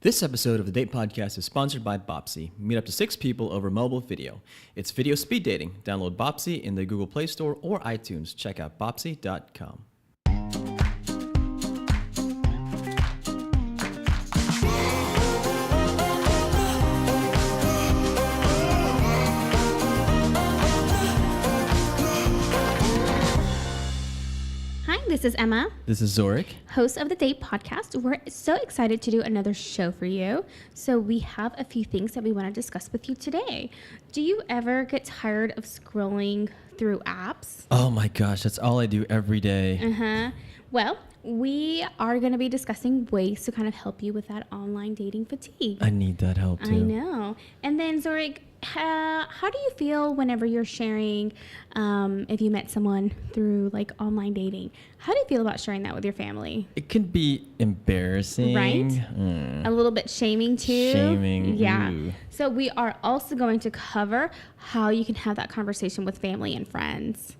This episode of the Date Podcast is sponsored by Bopsy. Meet up to 6 people over mobile video. It's video speed dating. Download Bopsy in the Google Play Store or iTunes. Check out bopsy.com. This is Emma. This is Zorric, host of the Date Podcast. We're so excited to do another show for you. So we have a few things that we want to discuss with you today. Do you ever get tired of scrolling through apps? Oh my gosh, that's all I do every day. Well, we are going to be discussing ways to kind of help you with that online dating fatigue. I need that help too. I know. And then Zorric, how do you feel whenever you're sharing, if you met someone through like online dating? How do you feel about sharing that with your family? It can be embarrassing. Right? A little bit shaming too. Shaming. Yeah. Ooh. So we are also going to cover how you can have that conversation with family and friends.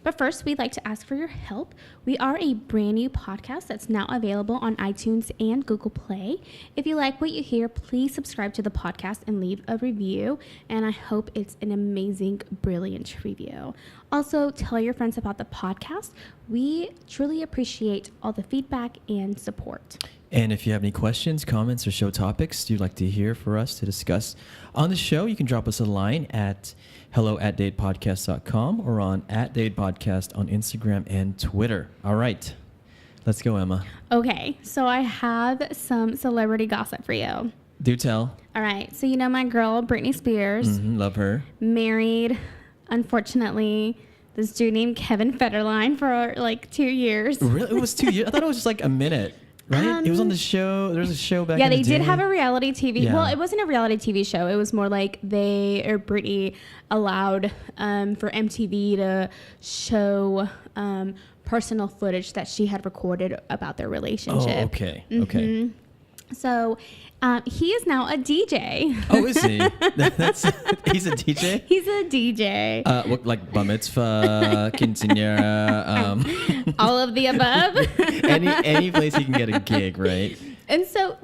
But first, we'd like to ask for your help. We are a brand new podcast that's now available on iTunes and Google Play. If you like what you hear, please subscribe to the podcast and leave a review. And I hope it's an amazing, brilliant review. Also, tell your friends about the podcast. We truly appreciate all the feedback and support. And if you have any questions, comments, or show topics you'd like to hear for us to discuss on the show, you can drop us a line at hello@datepodcast.com or on @datepodcast on Instagram and Twitter. All right, let's go, Emma. Okay, so I have some celebrity gossip for you. Do tell. All right, so you know my girl, Britney Spears. Love her. Married, unfortunately, this dude named Kevin Federline for like 2 years. Really? It was 2 years? I thought it was just like a minute. Right? It was on the show. There was a show back in the day. Yeah, they did have a reality TV. Yeah. Well, it wasn't a reality TV show. It was more like Britney allowed for MTV to show personal footage that she had recorded about their relationship. Oh, okay. Okay. So he is now a DJ. Oh, is he? He's a DJ? He's a DJ. What, like bar mitzvah, quinceañera, all of the above. any place he can get a gig, right? And so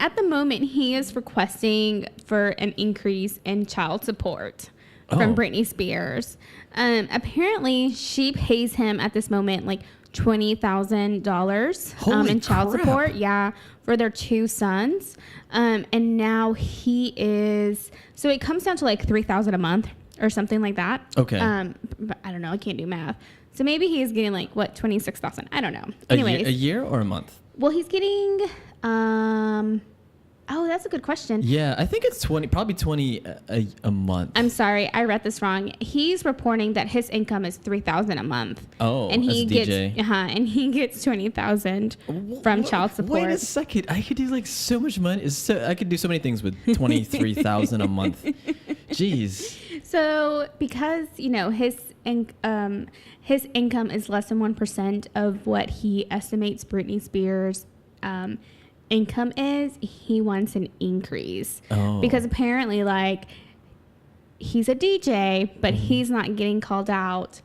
at the moment, he is requesting for an increase in child support from Britney Spears. Apparently, she pays him at this moment like $20,000 in child support. Yeah, for their 2 sons. And now he is, so it comes down to like $3,000 a month or something like that. Okay. But I don't know. I can't do math. So maybe he's getting like what, 26,000. I don't know. Anyways, a year or a month? Well, he's getting, oh, that's a good question. Yeah, I think it's probably 20 a month. I'm sorry, I read this wrong. He's reporting that his income is $3,000 a month. Oh, and he as a gets DJ. And he gets $20,000 from child support. Wait a second, I could do like so much money. I could do so many things with $23,000 a month. Jeez. So because his income is less than 1% of what he estimates Britney Spears' income is, he wants an increase. Because apparently like he's a DJ, but he's not getting called out.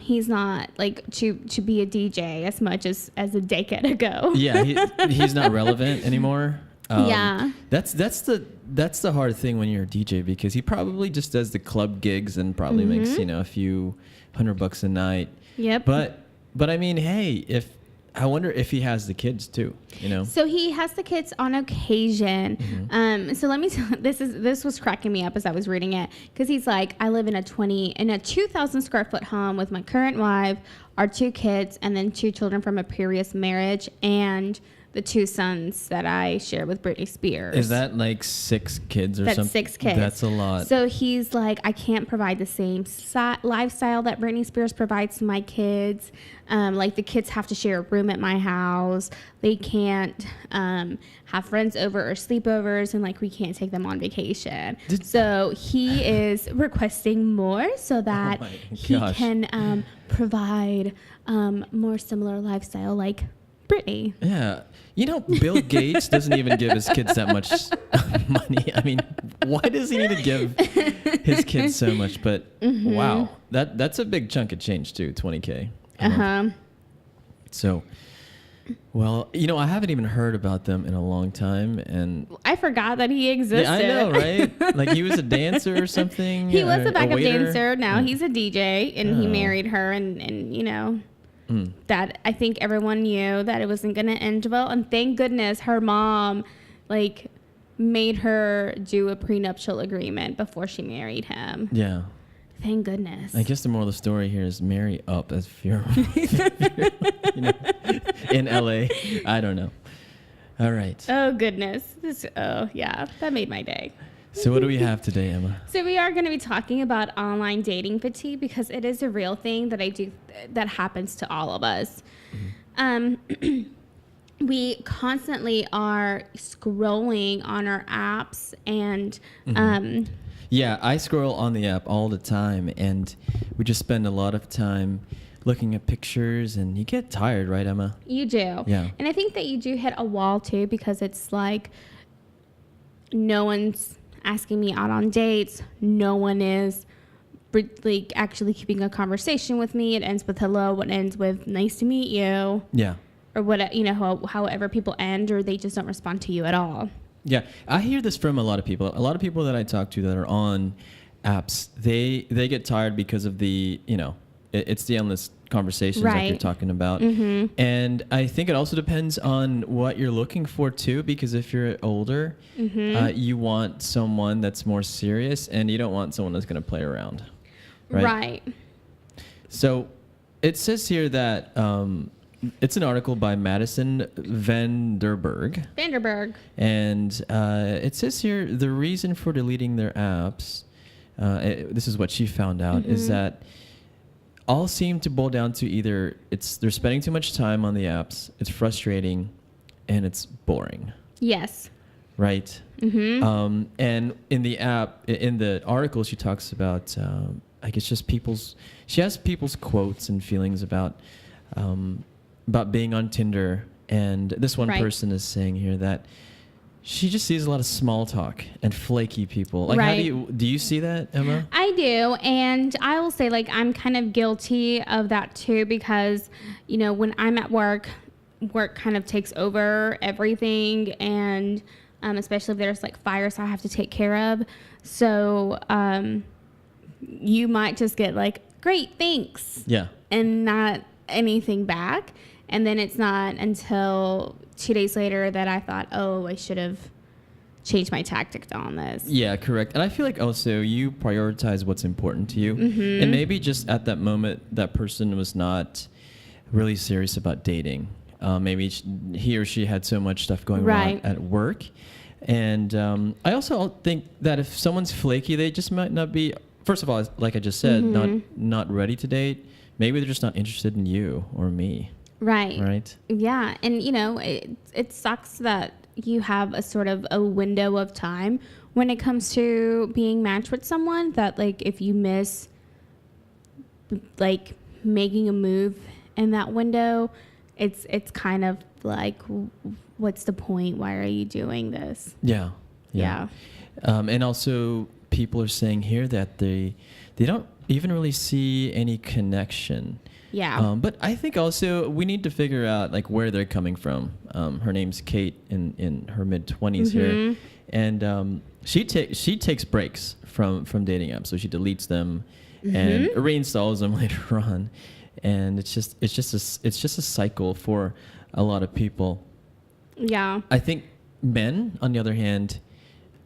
He's not like to be a DJ as much as a decade ago. Yeah, he's not relevant anymore. Yeah, that's the hard thing when you're a DJ, because he probably just does the club gigs and probably makes a few $100 a night. Yep. But I mean, hey, I wonder if he has the kids too, So he has the kids on occasion. So let me this was cracking me up as I was reading it, because he's like, I live in a 2,000 square foot home with my current wife, our 2 kids, and then 2 children from a previous marriage, and the 2 sons that I share with Britney Spears. Is that like 6 kids or something? That's 6 kids. That's a lot. So he's like, I can't provide the same lifestyle that Britney Spears provides to my kids. Like the kids have to share a room at my house. They can't have friends over or sleepovers, and like we can't take them on vacation. So he is requesting more so that he can provide more similar lifestyle like Britney. Yeah. Bill Gates doesn't even give his kids that much money. I mean, why does he need to give his kids so much? But wow, that's a big chunk of change too, $20K. So Well, you know, I haven't even heard about them in a long time, and I forgot that he existed. yeah, I know, right? Like he was a dancer or something. He was a backup waiter? dancer. Now he's a DJ, and he married her, and you know, that I think everyone knew that it wasn't going to end well, and thank goodness her mom, like, made her do a prenuptial agreement before she married him. Yeah. Thank goodness. I guess the moral of the story here is marry up as if you're, you know, in LA. I don't know. All right. Oh, goodness. Yeah, that made my day. So what do we have today, Emma? So we are going to be talking about online dating fatigue because it is a real thing that happens to all of us. We constantly are scrolling on our apps and yeah, I scroll on the app all the time, and we just spend a lot of time looking at pictures, and you get tired, right, Emma? You do. Yeah. And I think that you do hit a wall too, because it's like no one's asking me out on dates. No one is like actually keeping a conversation with me. It ends with hello. It ends with nice to meet you. Yeah. Or what, you know, however people end, or they just don't respond to you at all. Yeah, I hear this from a lot of people. A lot of people that I talk to that are on apps, they get tired because of the, you know, it's the endless conversations that you're talking about. And I think it also depends on what you're looking for too, because if you're older, you want someone that's more serious, and you don't want someone that's going to play around. Right. So it says here that it's an article by Madison Vanderberg. And it says here the reason for deleting their apps, this is what she found out, is that all seem to boil down to either they're spending too much time on the apps, it's frustrating, and it's boring. Yes. Right? And in the article, she talks about, I guess she has people's quotes and feelings about being on Tinder, and this one person is saying here that she just sees a lot of small talk and flaky people. Like, how do you see that, Emma? I do, and I will say, like, I'm kind of guilty of that too, because, you know, when I'm at work kind of takes over everything, and especially if there's like fires I have to take care of. So you might just get like, great, thanks. Yeah. And not anything back. And then it's not until 2 days later that I thought, oh, I should have changed my tactic on this. Yeah, correct. And I feel like also you prioritize what's important to you. And maybe just at that moment, that person was not really serious about dating. Maybe he or she had so much stuff going on at work. And I also think that if someone's flaky, they just might not be, first of all, like I just said, not ready to date. Maybe they're just not interested in you or me. Right. Yeah. And, you know, it sucks that you have a sort of a window of time when it comes to being matched with someone, that, like, if you miss, like, making a move in that window, it's kind of like, what's the point? Why are you doing this? Yeah. And also people are saying here that they don't even really see any connection. Yeah. But I think also we need to figure out like where they're coming from. Her name's Kate in her mid-20s here. And she takes breaks from dating apps. So she deletes them and reinstalls them later on. And it's just a cycle for a lot of people. Yeah. I think men, on the other hand,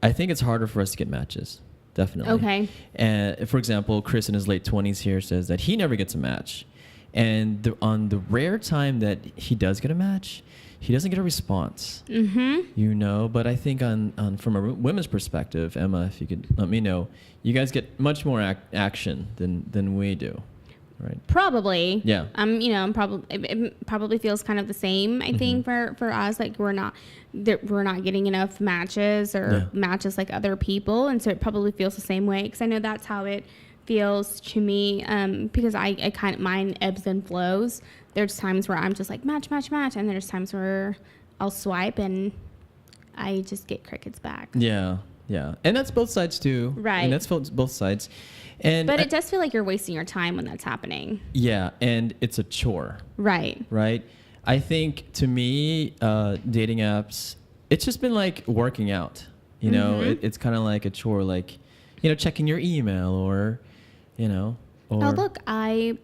I think it's harder for us to get matches. Definitely. Okay. And for example, Chris in his late 20s here says that he never gets a match. And on the rare time that he does get a match, he doesn't get a response. You know, but I think on from a women's perspective, Emma, if you could let me know, you guys get much more action than we do. Right. Probably. Yeah. You know, it probably feels kind of the same. I think for us, like we're not getting enough matches or matches like other people, and so it probably feels the same way. Because I know that's how it feels to me. Because I kind of, mine ebbs and flows. There's times where I'm just like match, and there's times where I'll swipe and I just get crickets back. Yeah. And that's both sides too. Right. And that's both sides. But it does feel like you're wasting your time when that's happening. Yeah, and it's a chore. Right. I think to me, dating apps, it's just been like working out. You know, it's kind of like a chore, like, you know, checking your email or, you know. Or, oh, look, I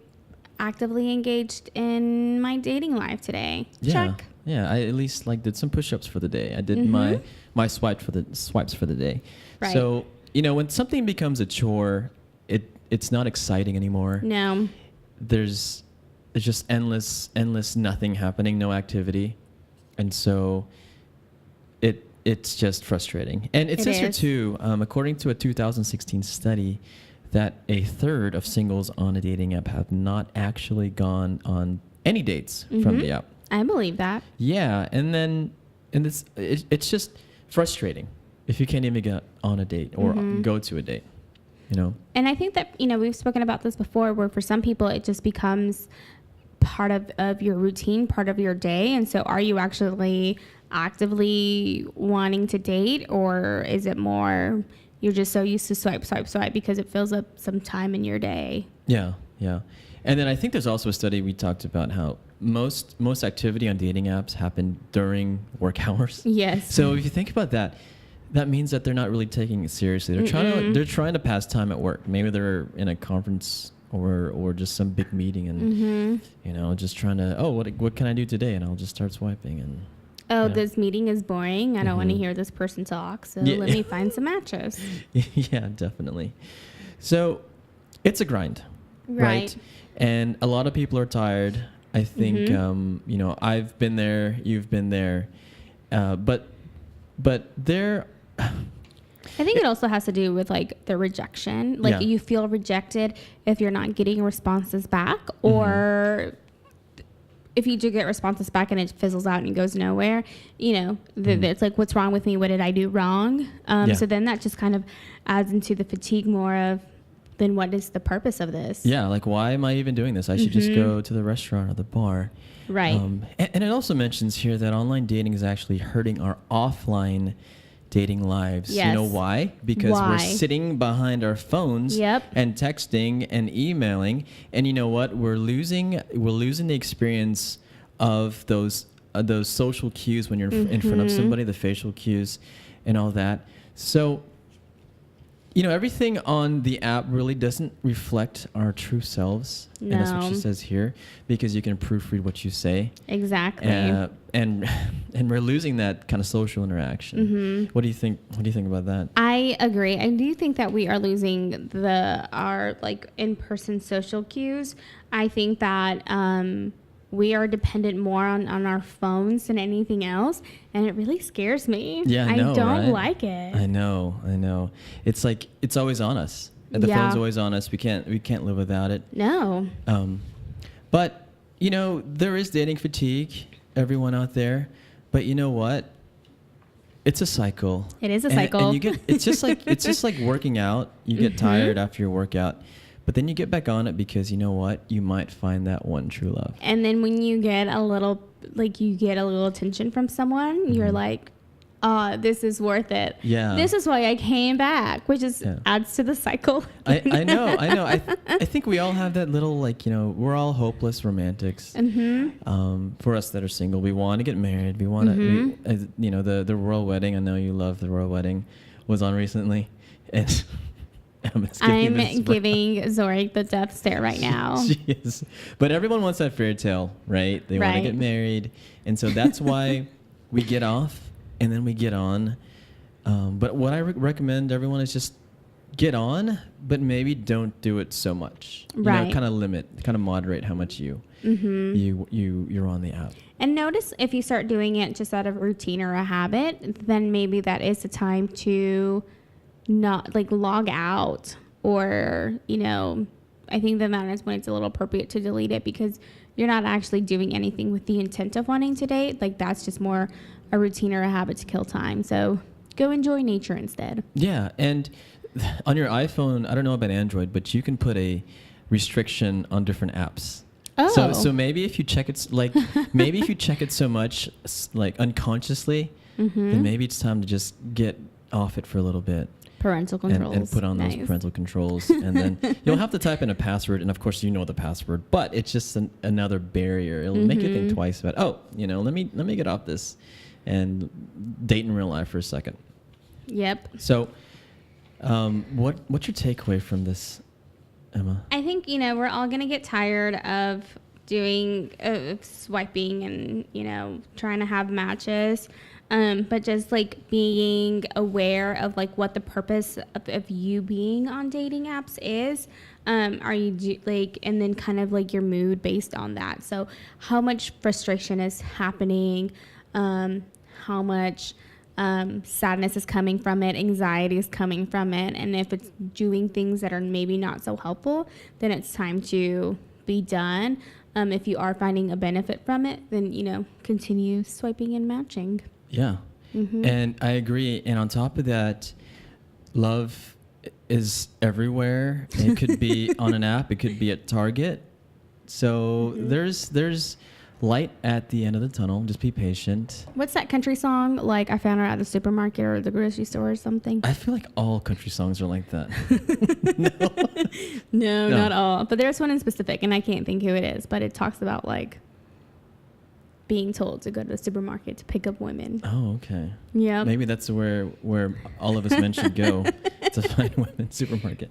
actively engaged in my dating life today. Yeah, Check. yeah. I at least like did some push-ups for the day. I did my swipes for the day. Right. So, you know, when something becomes a chore, it's not exciting anymore. No. There's just endless nothing happening, no activity, and so it's just frustrating. And it says here too, according to a 2016 study, that a third of singles on a dating app have not actually gone on any dates from the app. I believe that. Yeah, and it's just frustrating if you can't even get on a date or go to a date, you know. And I think that, you know, we've spoken about this before, where for some people it just becomes part of your routine, part of your day. And so are you actually actively wanting to date, or is it more you're just so used to swipe because it fills up some time in your day? Yeah. And then I think there's also a study we talked about how most activity on dating apps happen during work hours. Yes. So if you think about that, that means that they're not really taking it seriously. They're trying to pass time at work. Maybe they're in a conference or just some big meeting and you know, just trying to, what can I do today? And I'll just start swiping and this meeting is boring. I don't want to hear this person talk. So let me find some matches. Yeah, definitely. So it's a grind, right? And a lot of people are tired. I think, you know, I've been there, you've been there, but there. I think it also has to do with like the rejection. Like you feel rejected if you're not getting responses back, or if you do get responses back and it fizzles out and goes nowhere, you know, it's like, what's wrong with me? What did I do wrong? So then that just kind of adds into the fatigue more of, then what is the purpose of this? Yeah, like, why am I even doing this? I should just go to the restaurant or the bar. Right. And it also mentions here that online dating is actually hurting our offline dating lives. Yes. You know why? Because we're sitting behind our phones and texting and emailing, and you know what? We're losing the experience of those social cues when you're in front of somebody, the facial cues and all that. So, you know, everything on the app really doesn't reflect our true selves. No. And that's what she says here, because you can proofread what you say. Exactly. And we're losing that kind of social interaction. What do you think? What do you think about that? I agree. I do think that we are losing our like in-person social cues. I think that we are dependent more on our phones than anything else, and it really scares me. Yeah, I know, I don't right? like it. I know. It's like it's always on us. The phone's always on us. We can't live without it. No. But you know, there is dating fatigue, everyone out there. But you know what? It's a cycle. It is a cycle. And you get it's just like working out. You get tired after your workout. But then you get back on it because you know what? You might find that one true love. And then when you get a little attention from someone, you're like, this is worth it. Yeah. This is why I came back, which is adds to the cycle. I know. I think we all have that little, like, you know, we're all hopeless romantics. For us that are single, we want to get married. We want to, you know, the royal wedding. I know you love the royal wedding was on recently. And I'm giving Zorric the death stare right now. She is. But everyone wants that fairy tale, right? They want to get married. And so that's why we get off and then we get on. But what I recommend everyone is just get on, but maybe don't do it so much. You know, kind of moderate how much you're on the app. And notice if you start doing it just out of routine or a habit, then maybe that is the time to not like log out, or, you know, I think that is when it's a little appropriate to delete it, because you're not actually doing anything with the intent of wanting to date. Like, that's just more a routine or a habit to kill time. So go enjoy nature instead. Yeah. And on your iPhone, I don't know about Android, but you can put a restriction on different apps. Oh. So maybe if you check it so much, like unconsciously, then maybe it's time to just get off it for a little bit. Parental controls. And put on those parental controls. And then you'll have to type in a password. And of course, you know the password. But it's just another barrier. It'll make you think twice about, let me get off this and date in real life for a second. Yep. So what's your takeaway from this, Emma? I think, we're all going to get tired of doing swiping and, trying to have matches. But just like being aware of like what the purpose of you being on dating apps is. Are you and then kind of like your mood based on that. So how much frustration is happening? How much sadness is coming from it, anxiety is coming from it. And if it's doing things that are maybe not so helpful, then it's time to be done. If you are finding a benefit from it, then, continue swiping and matching. Yeah. And I agree. And on top of that, love is everywhere. It could be on an app. It could be at Target. So there's light at the end of the tunnel. Just be patient. What's that country song? Like I found her at the supermarket or the grocery store or something. I feel like all country songs are like that. No, not all. But there's one in specific, and I can't think who it is. But it talks about like being told to go to the supermarket to pick up women. Oh, okay. Yeah. Maybe that's where all of us men should go to find women supermarket.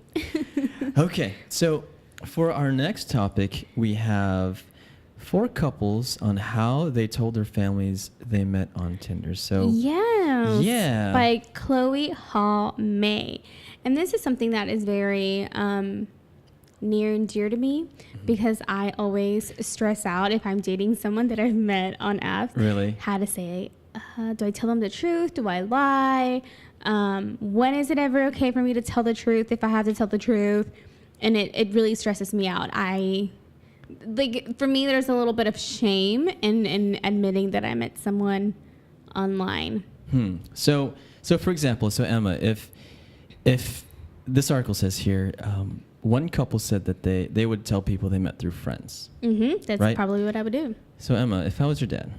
Okay, so for our next topic, we have 4 couples on how they told their families they met on Tinder. So yeah, by Chloe Hall May, and this is something that is very near and dear to me because I always stress out if I'm dating someone that I've met on apps. Really? How to say, do I tell them the truth? Do I lie? When is it ever okay for me to tell the truth if I have to tell the truth? And it really stresses me out. For me, there's a little bit of shame in admitting that I met someone online. So for example, Emma, if this article says here, one couple said that they would tell people they met through friends. That's right? probably what I would do. So Emma, if I was your dad,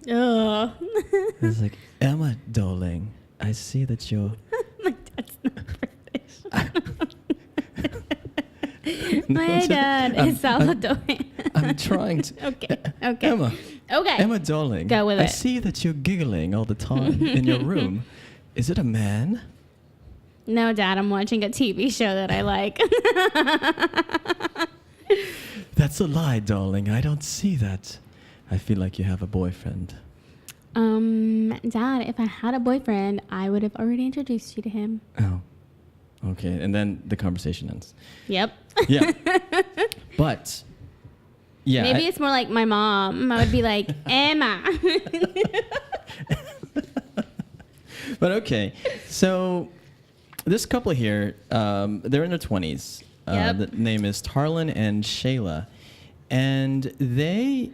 it's like, Emma, darling, I see that you're. My dad's not British. My dad is Salvadorian. I'm trying to. Okay. Emma. Okay. Emma, darling. Go with it. I see that you're giggling all the time in your room. Is it a man? No, Dad, I'm watching a TV show that I like. That's a lie, darling. I don't see that. I feel like you have a boyfriend. Dad, if I had a boyfriend, I would have already introduced you to him. Oh. Okay, and then the conversation ends. Yep. Yeah. But, yeah. Maybe it's more like my mom. I would be like, Emma. But okay, so this couple here, they're in their 20s. The name is Tarlin and Shayla. And they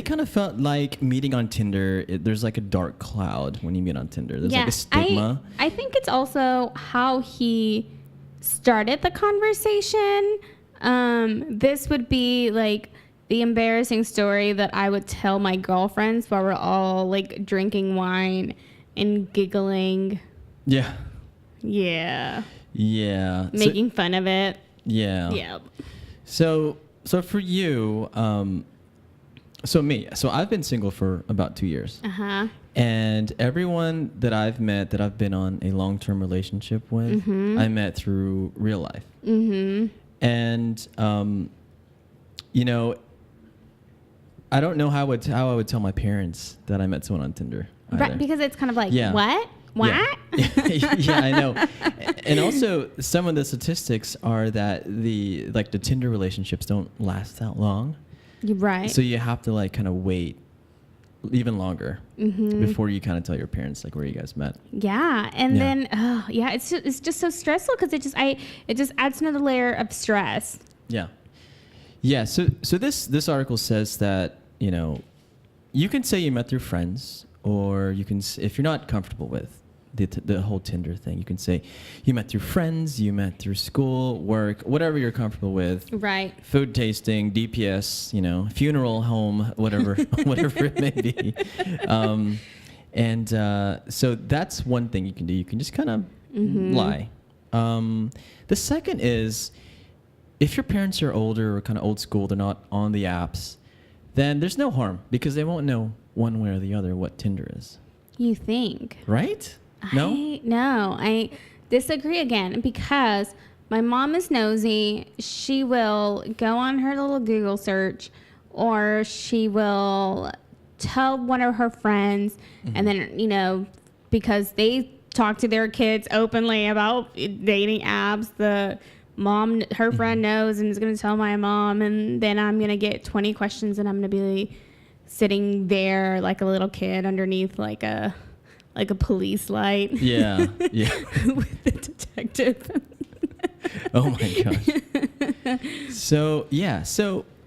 kind of felt like meeting on Tinder, there's like a dark cloud when you meet on Tinder. There's like a stigma. I think it's also how he started the conversation. This would be like the embarrassing story that I would tell my girlfriends while we're all like drinking wine and giggling. Yeah. Yeah. Yeah. Making fun of it. Yeah. Yep. So for you, so I've been single for about 2 years. And everyone that I've met that I've been on a long-term relationship with, I met through real life. And I don't know how I would tell my parents that I met someone on Tinder either. Right, because it's kind of like, Yeah. What? Yeah, I know. And also, some of the statistics are that the Tinder relationships don't last that long. You're right. So you have to like kind of wait even longer before you kind of tell your parents like where you guys met. Yeah, and then it's just so stressful because it just adds another layer of stress. Yeah. So this article says that you can say you met through friends, or you can, if you're not comfortable with the whole Tinder thing, you can say you met through friends, you met through school, work, whatever you're comfortable with. Right. Food tasting, DPS, funeral home, whatever it may be. And so that's one thing you can do. You can just kind of lie. The second is, if your parents are older or kind of old school, they're not on the apps, then there's no harm because they won't know one way or the other what Tinder is. You think? Right? No? I disagree again because my mom is nosy. She will go on her little Google search, or she will tell one of her friends, and then, because they talk to their kids openly about dating apps, her friend knows and is going to tell my mom, and then I'm going to get 20 questions, and I'm going to be sitting there like a little kid underneath like a police light. Yeah. With the detective. Oh my gosh. So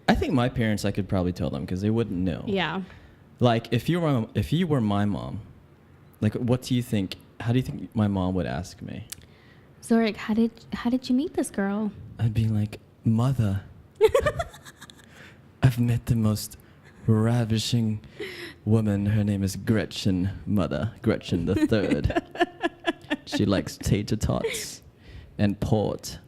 I think my parents, I could probably tell them because they wouldn't know. Yeah. Like if you were my mom, like how do you think my mom would ask me? Zorric, how did you meet this girl? I'd be like, Mother, I've met the most ravishing woman. Her name is Gretchen, Mother, Gretchen the Third. She likes tater tots and port.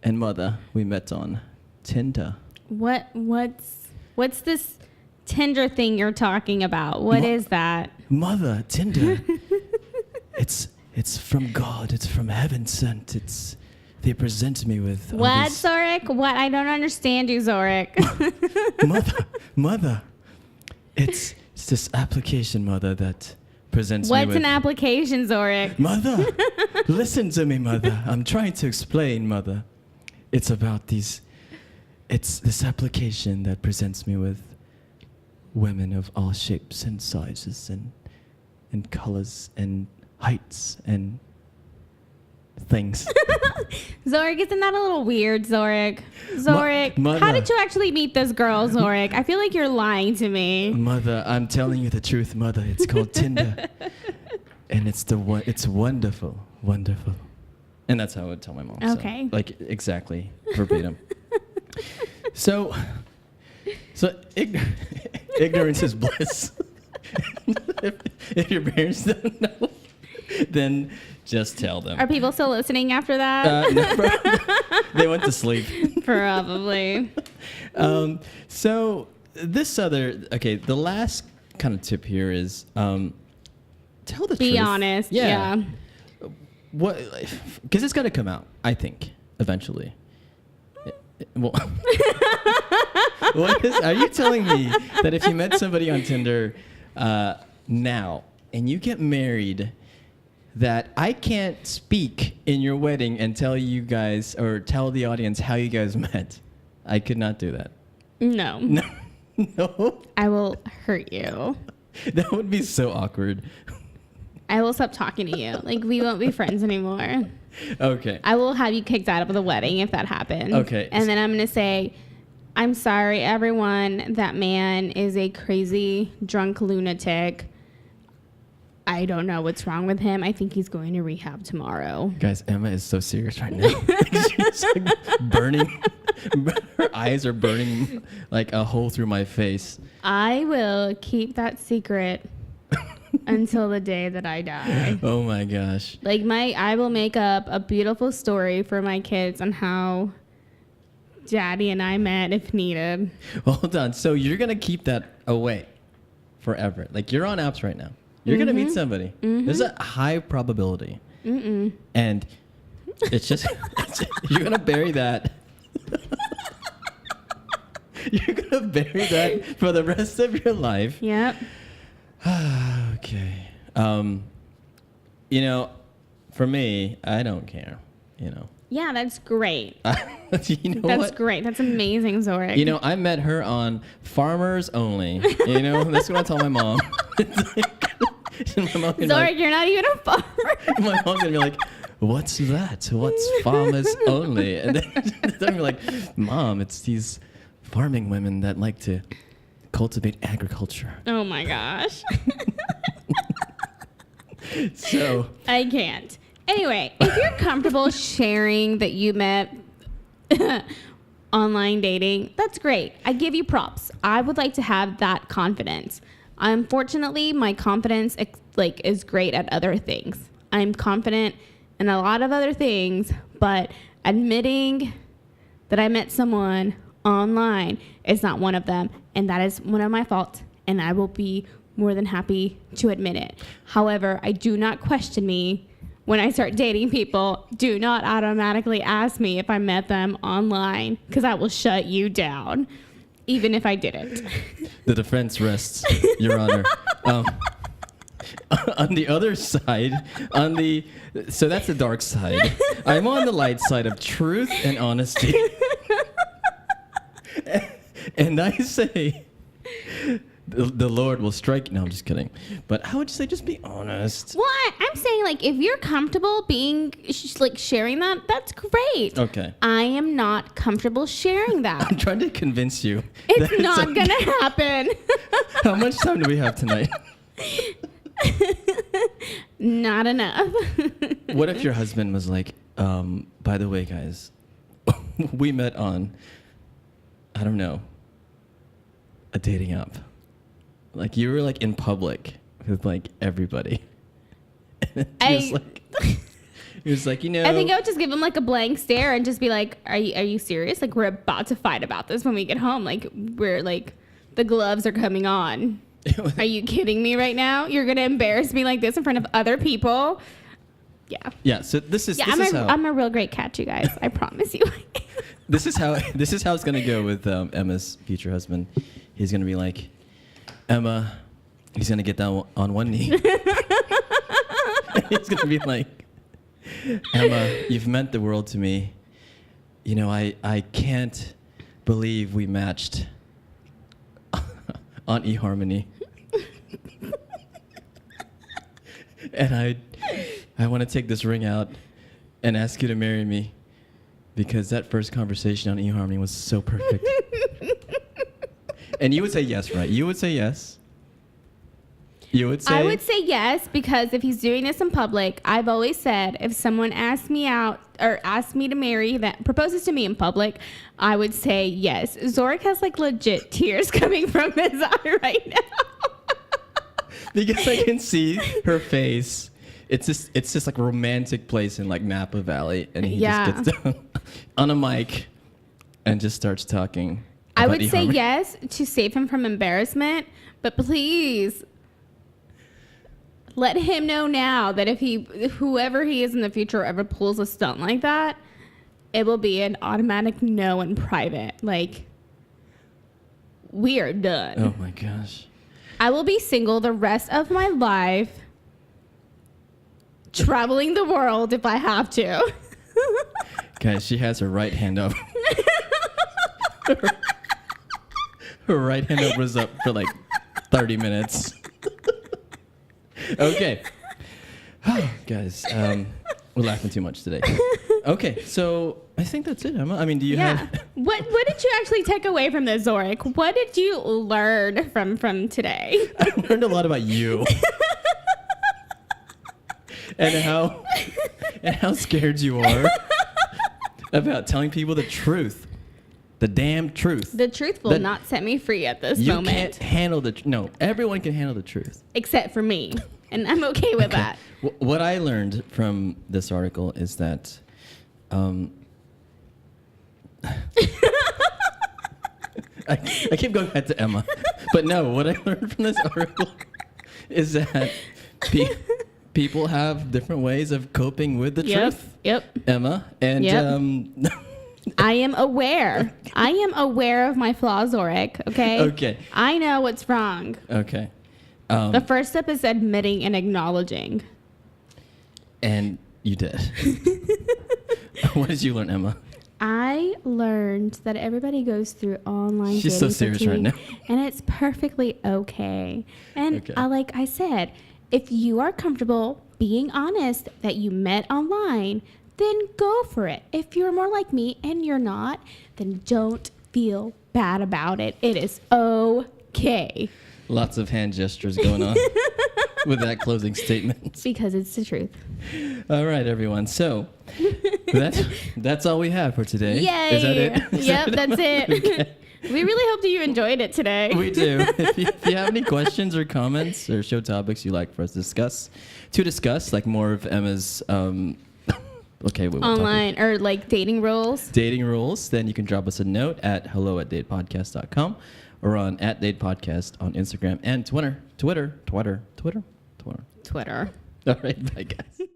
And Mother, we met on Tinder. What's this Tinder thing you're talking about? What is that? Mother, Tinder. It's from God. It's from heaven sent. They present me with what, Zorric? What? I don't understand you, Zorric. Mother. It's this application, Mother, that presents me with... What's an application, Zorric? Mother, listen to me, Mother. I'm trying to explain, Mother. It's about this application that presents me with women of all shapes and sizes and colors and heights and things. Zorric, isn't that a little weird, Zorric? Zorric, how did you actually meet this girl, Zorric? I feel like you're lying to me. Mother, I'm telling you the truth, Mother. It's called Tinder. And it's wonderful, wonderful. And that's how I would tell my mom. Okay. So, like exactly verbatim. So ignorance is bliss. if your parents don't know, then just tell them. Are people still listening after that? No, they went to sleep. Probably. So the last kind of tip here is tell the truth. Be honest. Yeah. What? Because it's got to come out, I think, eventually. Well, are you telling me that if you met somebody on Tinder now and you get married, that I can't speak in your wedding and tell you guys or tell the audience how you guys met? I could not do that. No. No. I will hurt you. That would be so awkward. I will stop talking to you. Like, we won't be friends anymore. Okay. I will have you kicked out of the wedding if that happens. Okay. And then I'm going to say, I'm sorry, everyone. That man is a crazy, drunk lunatic. I don't know what's wrong with him. I think he's going to rehab tomorrow. Guys, Emma is so serious right now. She's like burning. Her eyes are burning like a hole through my face. I will keep that secret until the day that I die. Oh my gosh. Like I will make up a beautiful story for my kids on how Daddy and I met if needed. Well, hold on. So you're going to keep that away forever. Like you're on apps right now. You're going to meet somebody. Mm-hmm. There's a high probability. Mm-mm. And it's just, you're going to bury that. You're going to bury that for the rest of your life. Yep. Okay. For me, I don't care, Yeah, that's great. That's what? Great. That's amazing, Zorric. I met her on Farmers Only. That's what I tell my mom. Zorric, you're not even a farmer. My mom's going to be like, what's that? What's Farmers Only? And then I'm like, Mom, it's these farming women that like to cultivate agriculture. Oh my gosh. So I can't. Anyway, if you're comfortable sharing that you met online dating, that's great. I give you props. I would like to have that confidence. Unfortunately, my confidence is great at other things. I'm confident in a lot of other things, but admitting that I met someone online is not one of them, and that is one of my faults, and I will be more than happy to admit it. However, I do not question me when I start dating people. Do not automatically ask me if I met them online, because I will shut you down, even if I didn't. The defense rests, Your Honor. On the other side, so that's the dark side. I'm on the light side of truth and honesty. And I say, the Lord will strike. No, I'm just kidding. But how would you say just be honest? Well, I'm saying, like, if you're comfortable being, sharing that, that's great. Okay. I am not comfortable sharing that. I'm trying to convince you. It's not going to happen. How much time do we have tonight? Not enough. What if your husband was like, by the way, guys, we met on, I don't know, a dating app. Like, you were like in public with like everybody. He was like, you know. I think I would just give him like a blank stare and just be like, are you serious? Like, we're about to fight about this when we get home. Like, we're like, the gloves are coming on. Are you kidding me right now? You're going to embarrass me like this in front of other people? Yeah. Yeah, so this is I'm a real great catch, you guys. I promise you. This is how it's going to go with Emma's future husband. He's going to be like, Emma, he's going to get down on one knee. He's going to be like, Emma, you've meant the world to me. You know, I can't believe we matched on eHarmony. And I want to take this ring out and ask you to marry me because that first conversation on eHarmony was so perfect. And you would say yes, right? You would say yes. You would say? I would say yes, because if he's doing this in public, I've always said if someone asks me out or asks me to marry, that proposes to me in public, I would say yes. Zorric has like legit tears coming from his eye right now. Because I can see her face. It's just like a romantic place in like Napa Valley, and he just gets down on a mic and just starts talking. I would say yes to save him from embarrassment, but please let him know now that if whoever he is in the future ever pulls a stunt like that, it will be an automatic no in private. Like, we are done. Oh my gosh. I will be single the rest of my life, traveling the world if I have to. Guys, she has her right hand up. Her right hand up was up for like 30 minutes. Okay. Guys, we're laughing too much today. Okay, so I think that's it, Emma. I mean, do you have... What did you actually take away from this, Zorric? What did you learn from today? I learned a lot about you. and how scared you are about telling people the truth. The damn truth. The truth will not set me free at this moment. You can't handle no, everyone can handle the truth. Except for me. And I'm okay with that. What I learned from this article is that I keep going back to Emma. But no, what I learned from this article is that people have different ways of coping with the truth. Yep. Emma. And I am aware. I am aware of my flaws, Zorric. Okay. Okay. I know what's wrong. Okay. The first step is admitting and acknowledging. And you did. What did you learn, Emma? I learned that everybody goes through online dating. She's so serious right now. And it's perfectly okay. And like I said, if you are comfortable being honest that you met online, then go for it. If you're more like me and you're not, then don't feel bad about it. It is okay. Lots of hand gestures going on with that closing statement. Because it's the truth. All right, everyone. So that's all we have for today. Yay. Is that it? Yep, that's it. Okay. We really hope that you enjoyed it today. We do. If you have any questions or comments or show topics you'd like for us to discuss, like more of Emma's online or like dating rules, then you can drop us a note at hello@datepodcast.com or on @datepodcast on Instagram and Twitter. Twitter. All right, bye guys.